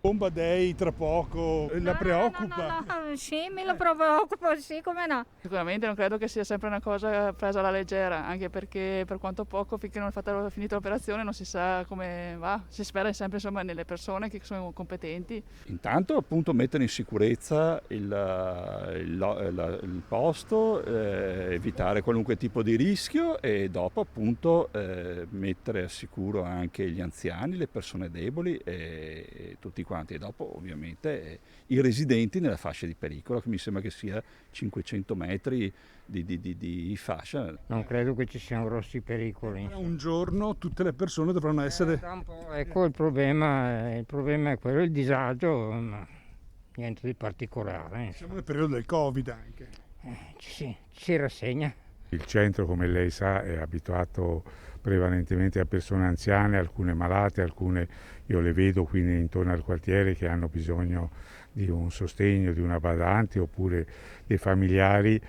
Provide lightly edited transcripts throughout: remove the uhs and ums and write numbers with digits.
Bomba Day tra poco, la preoccupa? No, sì, me lo preoccupo, sì, come no. Sicuramente non credo che sia sempre una cosa presa alla leggera, anche perché per quanto poco, finché non è finita l'operazione, non si sa come va. Si spera sempre insomma nelle persone che sono competenti. Intanto appunto mettere in sicurezza il posto, evitare qualunque tipo di rischio e dopo appunto mettere al sicuro anche gli anziani, le persone deboli e tutti quanti. E dopo ovviamente i residenti nella fascia di pericolo, che mi sembra che sia 500 metri di fascia. Non credo che ci siano grossi pericoli. Un giorno tutte le persone dovranno essere... Ecco, il problema è quello, il disagio, ma niente di particolare. Siamo nel periodo del Covid anche. Ci si rassegna. Il centro, come lei sa, è abituato prevalentemente a persone anziane, alcune malate, alcune io le vedo qui intorno al quartiere che hanno bisogno di un sostegno, di una badante oppure dei familiari,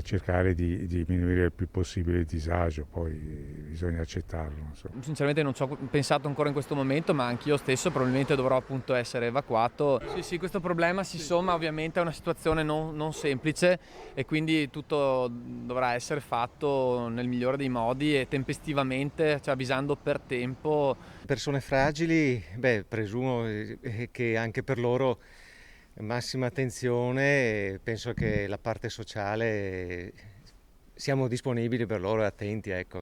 cercare di diminuire il più possibile il disagio, poi bisogna accettarlo. Insomma. Sinceramente non ci ho pensato ancora in questo momento, ma anch'io stesso probabilmente dovrò appunto essere evacuato. Sì, questo problema si somma ovviamente a una situazione non semplice e quindi tutto dovrà essere fatto nel migliore dei modi e tempestivamente, cioè avvisando per tempo. Persone fragili, presumo che anche per loro massima attenzione, penso che la parte sociale siamo disponibili per loro e attenti, ecco.